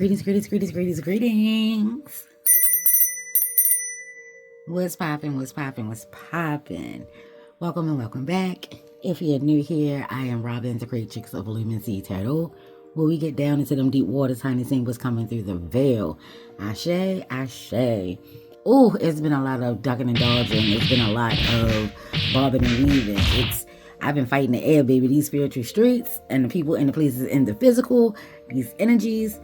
Greetings. What's poppin'? Welcome and welcome back. If you're new here, I am Robin, the Great Chicks of Loom&Sea Turtle, where we get down into them deep waters, honey, seeing what's coming through the veil. Ashe. Oh, it's been a lot of ducking and dodging. It's been a lot of bobbing and weaving. I've been fighting the air, baby. These spiritual streets and the people and the places in the physical, these energies.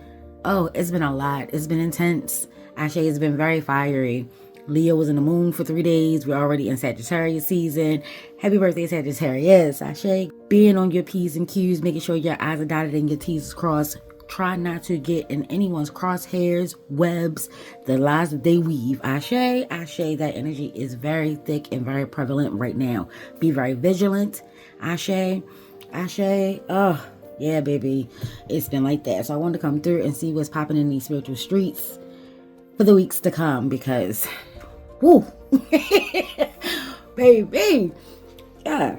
Oh, it's been a lot. It's been intense. Ashe has been very fiery. Leo was in the moon for 3 days. We're already in Sagittarius season. Happy birthday, Sagittarius. Ashe. Being on your P's and Q's, making sure your I's are dotted and your T's crossed. Try not to get in anyone's crosshairs, webs, the lies that they weave. Ashe. That energy is very thick and very prevalent right now. Be very vigilant. Ashe. Oh, yeah, baby. It's been like that. So I wanted to come through and see what's popping in these spiritual streets for the weeks to come because, woo, baby. Yeah.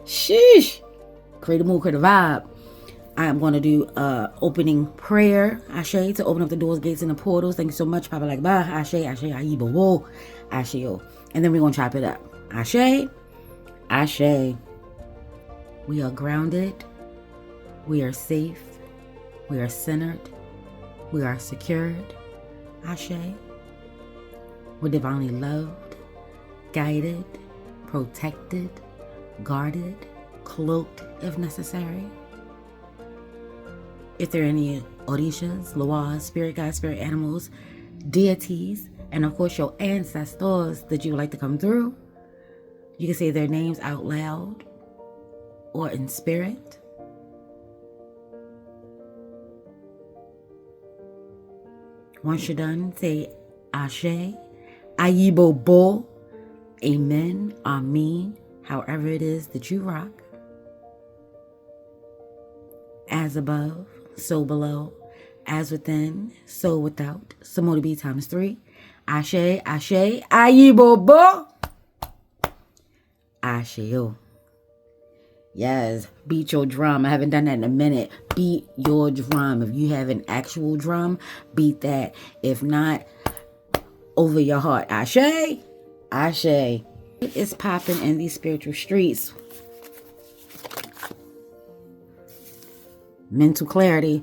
Sheesh. Create a mood, create a vibe. I am going to do opening prayer, Ashe, to open up the doors, gates, and the portals. Thank you so much, Papa like ba, Ashe, Aiba, wo, Ashe, yo. And then we're going to chop it up. Ashe. We are grounded. We are safe. We are centered. We are secured. Ashe. We're divinely loved, guided, protected, guarded, cloaked if necessary. If there are any orishas, loas, spirit guides, spirit animals, deities, and of course your ancestors that you would like to come through, you can say their names out loud or in spirit. Once you're done, say Ashe, Ayibo Bo, Amen, Amen, however it is that you rock. As above, so below, as within, so without. Samota B times 3. Ashe, Ayibo Bo. Ashe. Yes, beat your drum. I haven't done that in a minute. Beat your drum. If you have an actual drum, beat that. If not, over your heart. Ashe. It's popping in these spiritual streets. Mental clarity.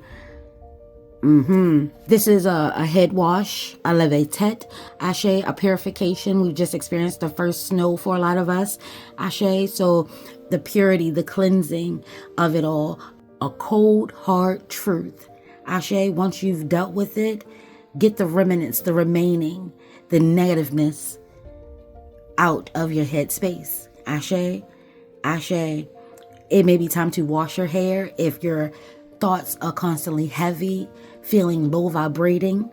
This is a head wash, a levitet, Ashe, a purification. We've just experienced the first snow for a lot of us, Ashe. So the purity, the cleansing of it all, a cold, hard truth, Ashe. Once you've dealt with it, get the remnants, the remaining, the negativeness out of your head space, Ashe. It may be time to wash your hair if your thoughts are constantly heavy, feeling low vibrating.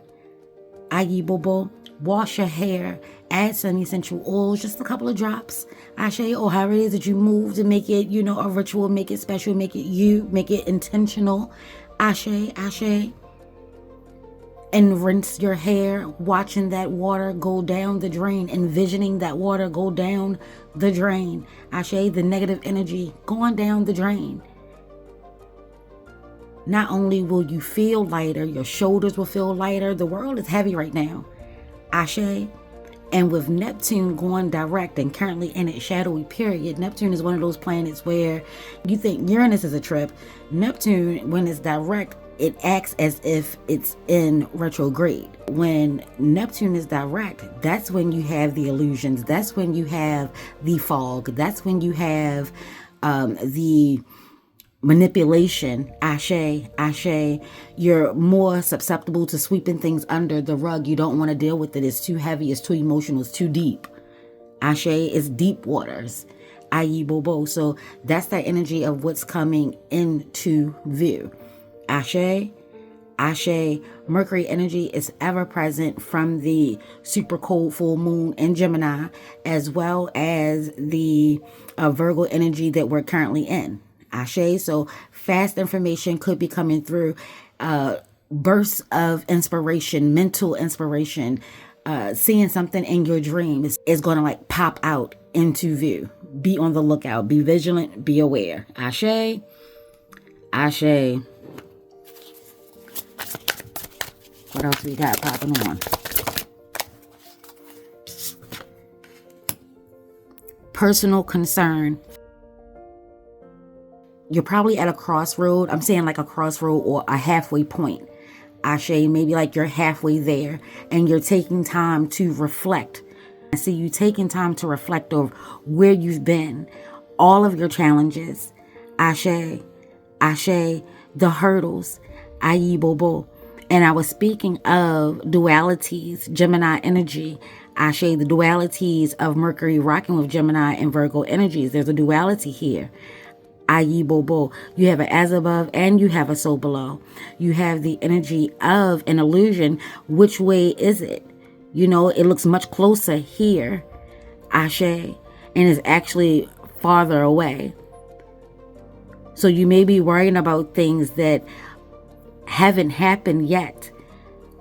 Ayibobo, wash your hair, add some essential oils, just a couple of drops. Ashe, or however it is that you move to make it, a ritual, make it special, make it you, make it intentional. Ashe. And rinse your hair, watching that water go down the drain, envisioning that water go down the drain. Ashe, the negative energy going down the drain. Not only will you feel lighter, your shoulders will feel lighter. The world is heavy right now. Ashe. And with Neptune going direct and currently in its shadowy period, Neptune is one of those planets where you think Uranus is a trip. Neptune, when it's direct, it acts as if it's in retrograde. When Neptune is direct, that's when you have the illusions. That's when you have the fog. That's when you have the manipulation. Ashe. You're more susceptible to sweeping things under the rug. You don't want to deal with it. It's too heavy. It's too emotional. It's too deep. Ashe is deep waters. Ayibobo. So that's that energy of what's coming into view. Ashe. Mercury energy is ever present from the super cold full moon in Gemini, as well as the Virgo energy that we're currently in. Ashe. So fast information could be coming through. Bursts of inspiration, mental inspiration, seeing something in your dream is going to pop out into view. Be on the lookout. Be vigilant. Be aware. Ashe. What else we got popping on? Personal concern. You're probably at a crossroad. I'm saying like a crossroad or a halfway point. Ashe, maybe like you're halfway there and you're taking time to reflect. I see you taking time to reflect of where you've been, all of your challenges. Ashe, Ashe, the hurdles. Ayi Bobo. And I was speaking of dualities, Gemini energy. Ashe, the dualities of Mercury rocking with Gemini and Virgo energies. There's a duality here. Ayi Bobo. You have an as above and you have a so below. You have the energy of an illusion. Which way is it? You know, it looks much closer here. Ashe. And is actually farther away. So you may be worrying about things that haven't happened yet.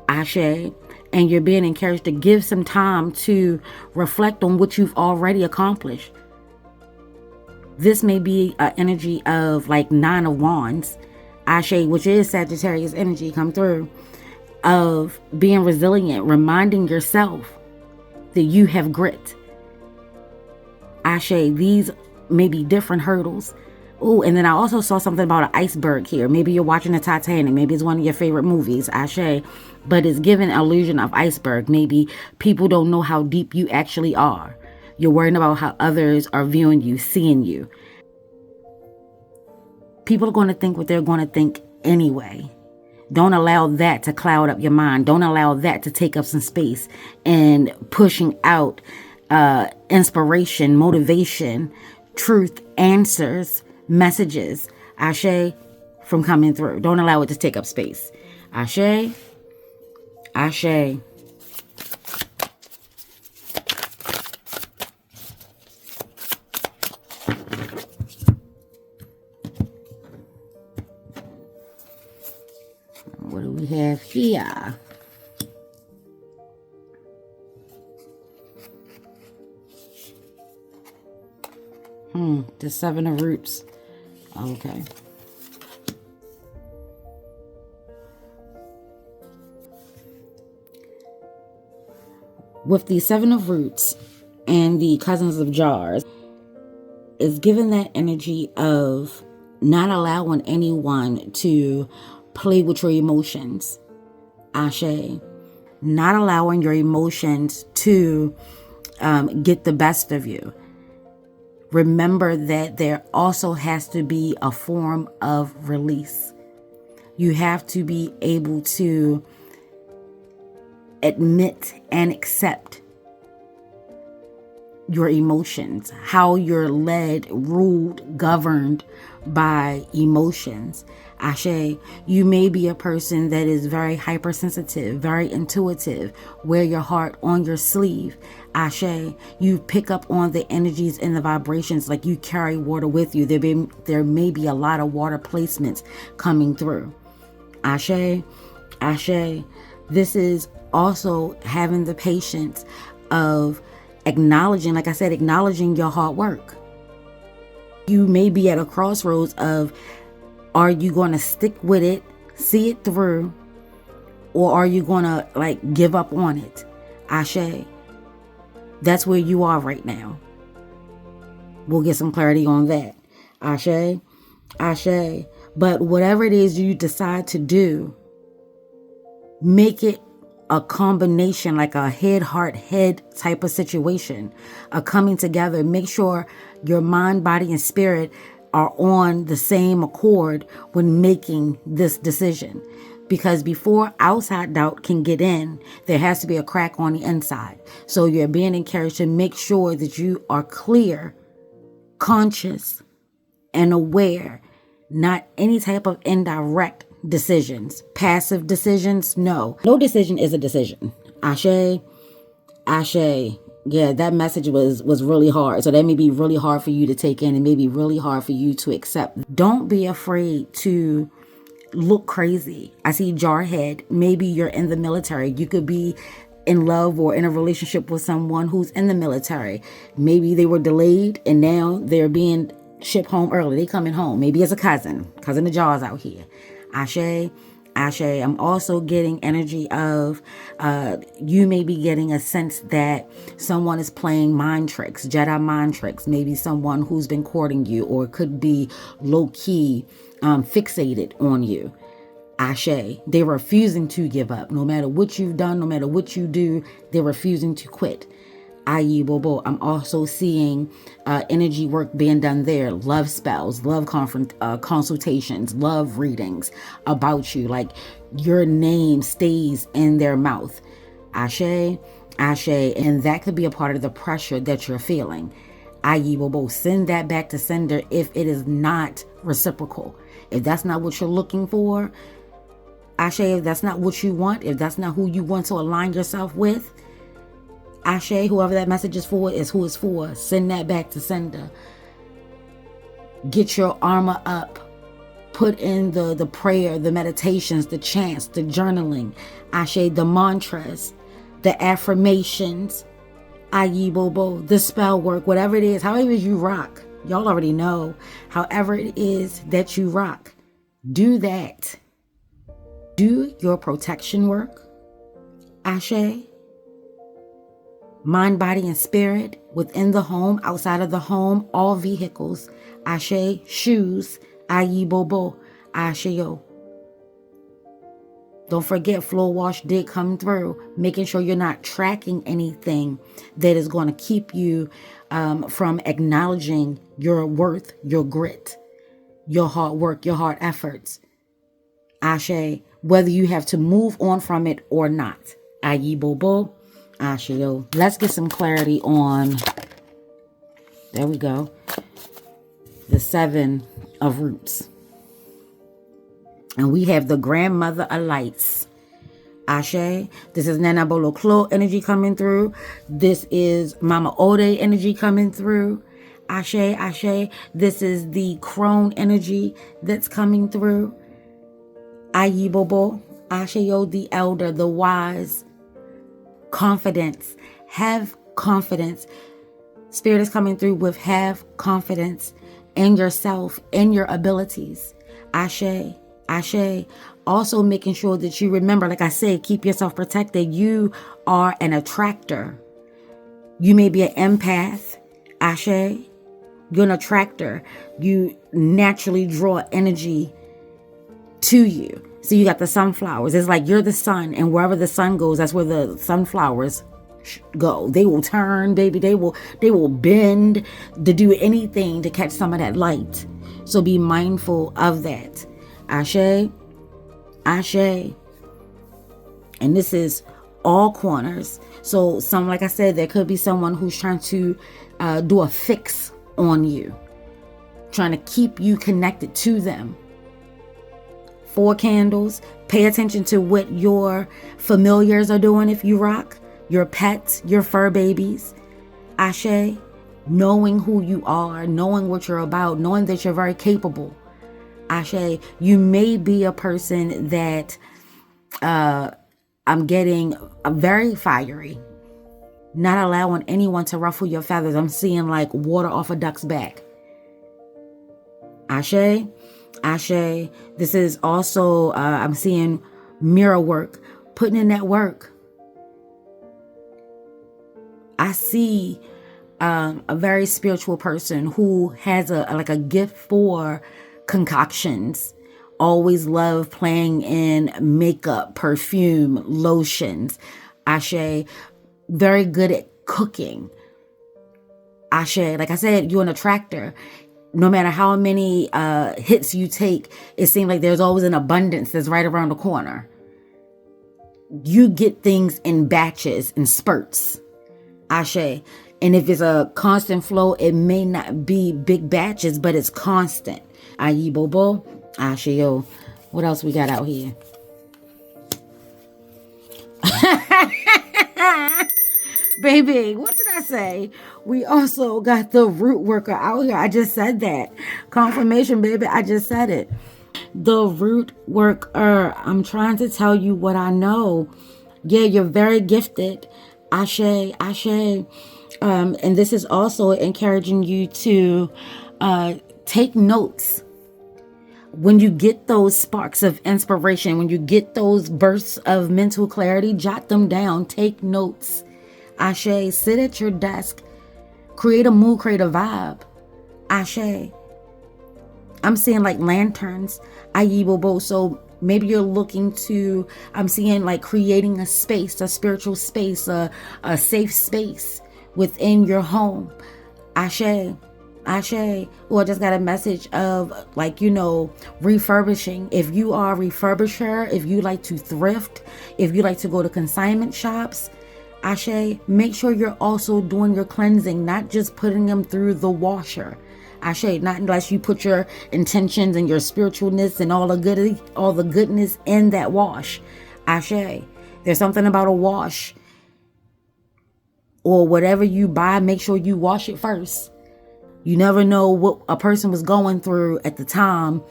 Ashe. And you're being encouraged to give some time to reflect on what you've already accomplished. This may be an energy of like 9 of Wands, Ashe, which is Sagittarius energy come through, of being resilient, reminding yourself that you have grit. Ashe, these may be different hurdles. Oh, and then I also saw something about an iceberg here. Maybe you're watching the Titanic. Maybe it's one of your favorite movies, Ashe. But it's giving an illusion of iceberg. Maybe people don't know how deep you actually are. You're worrying about how others are viewing you, seeing you. People are going to think what they're going to think anyway. Don't allow that to cloud up your mind. Don't allow that to take up some space and pushing out inspiration, motivation, truth, answers, messages, Ashe, from coming through. Don't allow it to take up space. Ashe, Ashe. What do we have here? The 7 of Roots. Okay. With the 7 of Roots and the Cousins of Jars, is given that energy of not allowing anyone to play with your emotions. Ashe. Not allowing your emotions to get the best of you. Remember that there also has to be a form of release. You have to be able to admit and accept your emotions, how you're led, ruled, governed by emotions. Ashe, you may be a person that is very hypersensitive, very intuitive. Wear your heart on your sleeve. Ashe, you pick up on the energies and the vibrations like you carry water with you. There may be a lot of water placements coming through. Ashe, Ashe. This is also having the patience of acknowledging, like I said, acknowledging your hard work. You may be at a crossroads of, are you going to stick with it, see it through, or are you going to like give up on it? Ashe. That's where you are right now. We'll get some clarity on that. Ashe. Ashe. But whatever it is you decide to do, make it a combination, like a head, heart, head type of situation, a coming together. Make sure your mind, body, and spirit are on the same accord when making this decision. Because before outside doubt can get in, there has to be a crack on the inside. So you're being encouraged to make sure that you are clear, conscious, and aware. Not any type of indirect decisions. Passive decisions, no. No decision is a decision. Ashe, Ashe. Yeah, that message was really hard. So that may be really hard for you to take in and maybe really hard for you to accept. Don't be afraid to look crazy. I see Jarhead. Maybe you're in the military. You could be in love or in a relationship with someone who's in the military. Maybe they were delayed and now they're being shipped home early. They coming home. Maybe as a cousin of Jaws out here. Ashe, Ashe, I'm also getting energy of you may be getting a sense that someone is playing mind tricks, Jedi mind tricks. Maybe someone who's been courting you, or could be low-key fixated on you. Ashe, they're refusing to give up. No matter what you've done, no matter what you do, they're refusing to quit. Ayi Bobo. I'm also seeing energy work being done there. Love spells, love consultations, love readings about you. Like your name stays in their mouth. Ashe, Ashe. And that could be a part of the pressure that you're feeling. Ayi Bobo. Send that back to sender if it is not reciprocal. If that's not what you're looking for, Ashe, if that's not what you want, if that's not who you want to align yourself with, Ashe, whoever that message is for is who it's for. Send that back to sender. Get your armor up. Put in the prayer, the meditations, the chants, the journaling. Ashe, the mantras, the affirmations. Ayi Bobo, the spell work, whatever it is, however you rock. Y'all already know. However it is that you rock, do that. Do your protection work. Ashe. Mind, body, and spirit, within the home, outside of the home, all vehicles. Ashe, shoes. Ayi Bobo. Ashe yo. Don't forget, floor wash did come through. Making sure you're not tracking anything that is going to keep you from acknowledging your worth, your grit, your hard work, your hard efforts. Ashe, whether you have to move on from it or not. Ayi Bobo. Ashe yo. Let's get some clarity on, there we go, the 7 of roots. And we have the grandmother of lights. Ashe. This is Nana Bolo Klo energy coming through. This is Mama Ode energy coming through. Ashe, Ashe. This is the crone energy that's coming through. Ayi Bobo. Ashe yo, the elder, the wise. Confidence. Have confidence. Spirit is coming through with have confidence in yourself, in your abilities. Ashe, Ashe. Also making sure that you remember, like I said, keep yourself protected. You are an attractor. You may be an empath. Ashe. You're an attractor. You naturally draw energy to you. So you got the sunflowers. It's like you're the sun, and wherever the sun goes, that's where the sunflowers go. They will turn, baby. They will bend to do anything to catch some of that light. So be mindful of that. Ashe, Ashe. And this is all corners. So like I said, there could be someone who's trying to do a fix on you, trying to keep you connected to them. 4 candles. Pay attention to what your familiars are doing if you rock. Your pets, your fur babies. Ashe. Knowing who you are, knowing what you're about, knowing that you're very capable. Ashe. You may be a person that I'm getting very fiery. Not allowing anyone to ruffle your feathers. I'm seeing like water off a duck's back. Ashe. Ashe. This is also, I'm seeing mirror work, putting in that work. I see a very spiritual person who has a gift for concoctions. Always love playing in makeup, perfume, lotions. Ashe. Very good at cooking. Ashe. Like I said, you're an attractor. No matter how many hits you take, it seems like there's always an abundance that's right around the corner. You get things in batches and spurts. Ashe. And if it's a constant flow, it may not be big batches, but it's constant. Ayi Bobo. Ashe yo. What else we got out here? Baby, what did I say? We also got the root worker out here. I just said that. Confirmation, baby. I just said it. The root worker. I'm trying to tell you what I know. Yeah, you're very gifted. Ashe, Ashe. And this is also encouraging you to take notes When you get those sparks of inspiration, when you get those bursts of mental clarity, jot them down, take notes. Ashe, sit at your desk, create a mood, create a vibe. Ashe. I'm seeing like lanterns. Ayibobo. So maybe you're looking to, I'm seeing like creating a space, a spiritual space, a safe space within your home. Ashe. Ashe. Or I just got a message of like, refurbishing. If you are a refurbisher, if you like to thrift, if you like to go to consignment shops, Ashe, make sure you're also doing your cleansing, not just putting them through the washer. Ashe, not unless you put your intentions and your spiritualness and all the goodness in that wash. Ashe, there's something about a wash or whatever you buy. Make sure you wash it first. You never know what a person was going through at the time,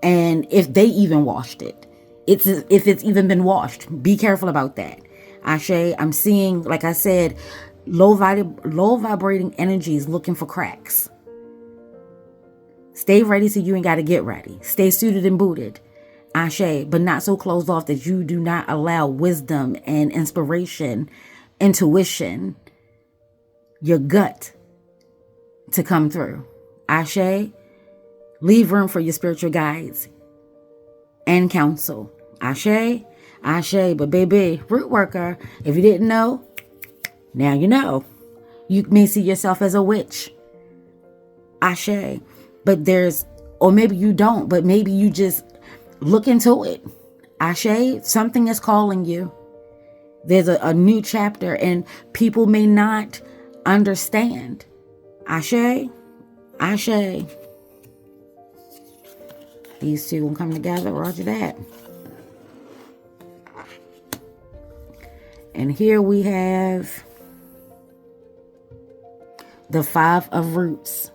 and if they even washed it. If it's even been washed. Be careful about that. Ashe, I'm seeing, like I said, low vibrating energies looking for cracks. Stay ready so you ain't got to get ready. Stay suited and booted. Ashe, but not so closed off that you do not allow wisdom and inspiration, intuition, your gut to come through. Ashe, leave room for your spiritual guides and counsel. Ashe, Ashe, but baby, root worker, if you didn't know, now you know. You may see yourself as a witch. Ashe. But or maybe you don't, but maybe you just look into it. Ashe, something is calling you. There's a new chapter and people may not understand. Ashe, Ashe. These two will come together, roger that. And here we have the 5 of Roots.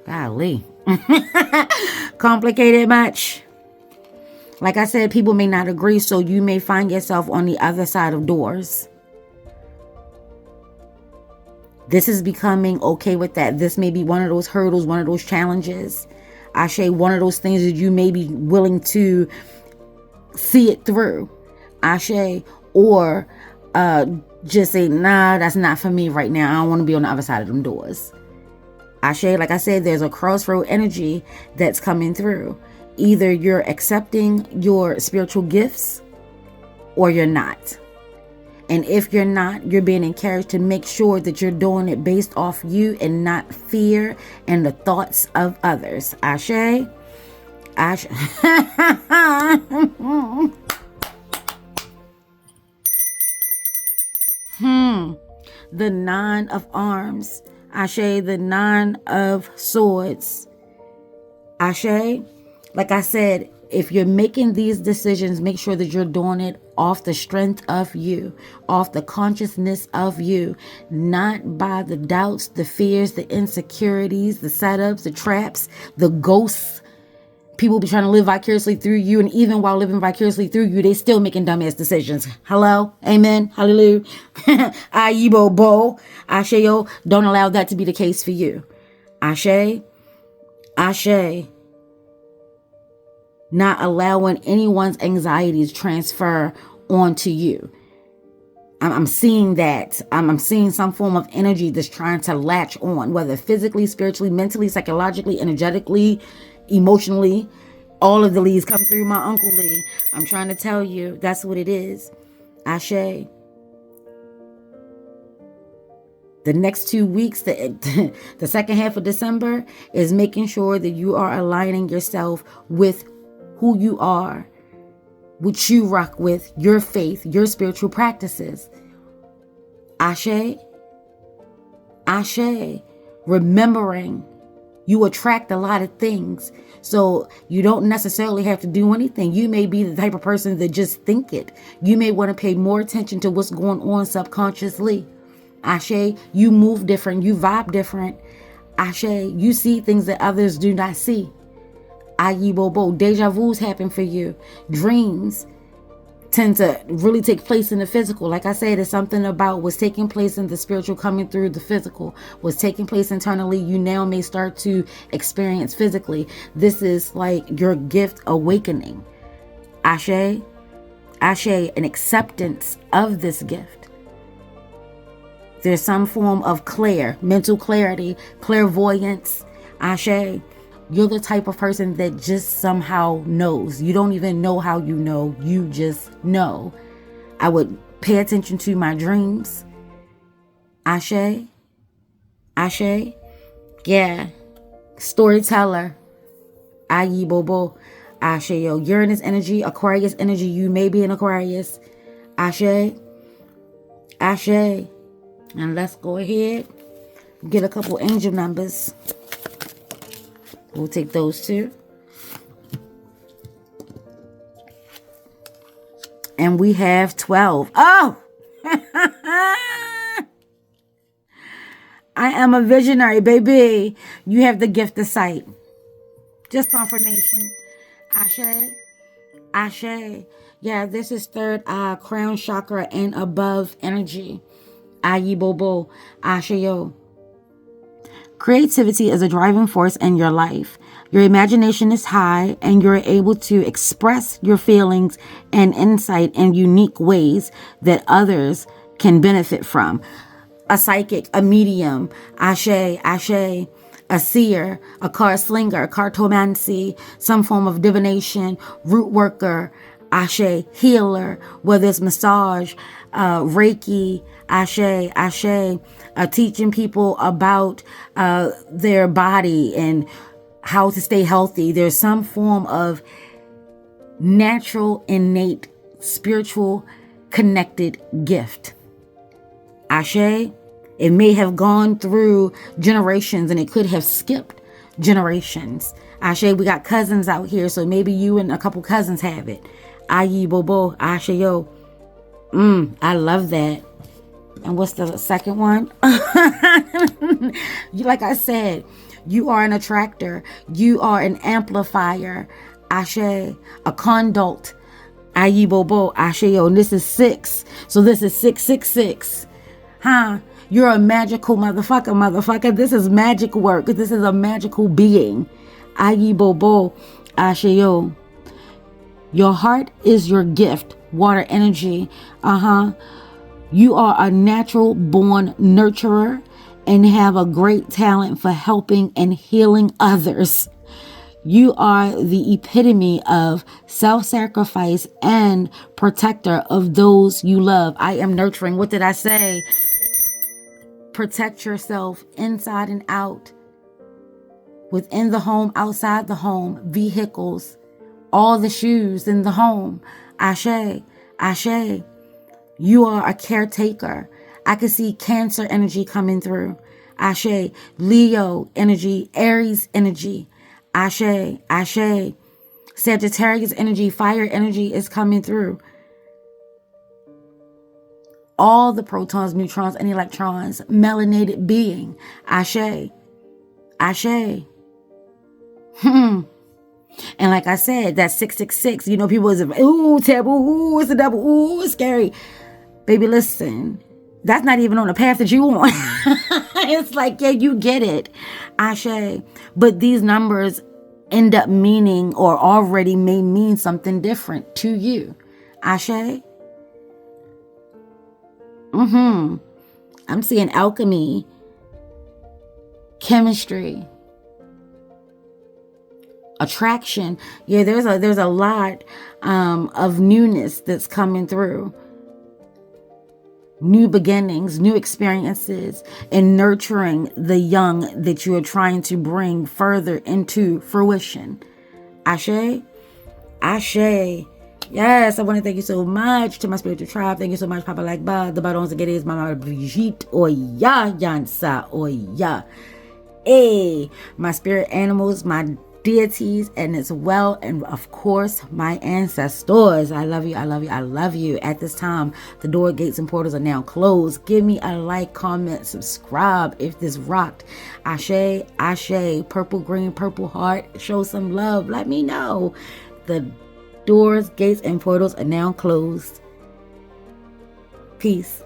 Golly. Complicated much. Like I said, people may not agree, so you may find yourself on the other side of doors. This is becoming okay with that. This may be one of those hurdles, one of those challenges. Ashe, one of those things that you may be willing to see it through. Ashe, or just say, nah, that's not for me right now. I don't want to be on the other side of them doors. Ashe, like I said, there's a crossroad energy that's coming through. Either you're accepting your spiritual gifts or you're not. And if you're not, you're being encouraged to make sure that you're doing it based off you and not fear and the thoughts of others. Ashe. Ashe. The 9 of Arms. Ashe, the 9 of Swords. Ashe, like I said, if you're making these decisions, make sure that you're doing it off the strength of you, off the consciousness of you, not by the doubts, the fears, the insecurities, the setups, the traps, the ghosts. People be trying to live vicariously through you, and even while living vicariously through you, they still making dumbass decisions. Hello? Amen? Hallelujah? Ayibo bo. Asheo. Don't allow that to be the case for you. Ashe. Ashe. Not allowing anyone's anxieties transfer onto you. I'm seeing that. I'm seeing some form of energy that's trying to latch on, whether physically, spiritually, mentally, psychologically, energetically, emotionally. All of the leads come through my Uncle Lee. I'm trying to tell you, that's what it is. Ashe. The next 2 weeks, the second half of December, is making sure that you are aligning yourself with who you are, what you rock with, your faith, your spiritual practices. Ashe. Ashe. Remembering you attract a lot of things. So you don't necessarily have to do anything. You may be the type of person that just think it. You may want to pay more attention to what's going on subconsciously. Ashe, you move different. You vibe different. Ashe, you see things that others do not see. Ayibobo, deja vus happen for you. Dreams. tend to really take place in the physical. Like I said, it's something about what's taking place in the spiritual coming through the physical. What's taking place internally, you now may start to experience physically. This is like your gift awakening. Ashe, Ashe, an acceptance of this gift. There's some form of mental clarity, clairvoyance. Ashe, you're the type of person that just somehow knows. You don't even know how you know. You just know. I would pay attention to my dreams. Ashe. Ashe. Yeah. Storyteller. Ayi Bobo. Ashe. Yo. Uranus energy. Aquarius energy. You may be an Aquarius. Ashe. Ashe. And let's go ahead. Get a couple angel numbers. We'll take those two. And we have 12. Oh! I am a visionary, baby. You have the gift of sight. Just confirmation. Ashe. Ashe. Yeah, this is third eye, crown chakra, and above energy. Ayi Bobo. Ashe yo. Creativity is a driving force in your life. Your imagination is high and you're able to express your feelings and insight in unique ways that others can benefit from. A psychic, a medium, Ashe, Ashe, a seer, a card slinger, cartomancy, some form of divination, root worker, Ashe, healer, whether it's massage, Reiki, Ashe, Ashe, teaching people about their body and how to stay healthy. There's some form of natural, innate, spiritual, connected gift. Ashe, it may have gone through generations and it could have skipped generations. Ashe, we got cousins out here, so maybe you and a couple cousins have it. Ayi Bobo, Ashe yo. I love that. And what's the second one? Like I said, you are an attractor. You are an amplifier. Ashe, a conduit. Ayi Bobo, Ashe yo. And this is 6. So this is 666. Huh? You're a magical motherfucker. This is magic work. This is a magical being. Ayi Bobo, Ashe yo. Your heart is your gift. Water energy. You are a natural born nurturer and have a great talent for helping and healing others. You are the epitome of self-sacrifice and protector of those you love. I am nurturing. What did I say? Protect yourself inside and out. Within the home, outside the home, vehicles, all the shoes in the home. Ashe, Ashe. You are a caretaker. I can see Cancer energy coming through. Ashe, Leo energy, Aries energy. Ashe, Ashe. Sagittarius energy, fire energy is coming through. All the protons, neutrons, and electrons, melanated being. Ashe, Ashe. And like I said, that 666, people is, ooh, taboo, ooh, it's a double, ooh, it's scary. Baby, listen, that's not even on the path that you want. It's like, yeah, you get it. Ashe. But these numbers end up meaning or already may mean something different to you. Ashe. I'm seeing alchemy, chemistry, attraction. Yeah, there's a lot of newness that's coming through. New beginnings, new experiences, and nurturing the young that you are trying to bring further into fruition. Ashe, Ashe. Yes, I want to thank you so much to my spiritual tribe. Thank you so much, Papa Like the Baron Zagades, Mama Brigitte, Oya, Yansa, Oya. Hey, my spirit animals, my deities, and as well, and of course, my ancestors. I love you, I love you, I love you. At this time, the door, gates, and portals are now closed. Give me a like, comment, subscribe if this rocked. Ashe, Ashe, purple, green, purple heart. Show some love. Let me know. The Doors, gates, and portals are now closed. Peace.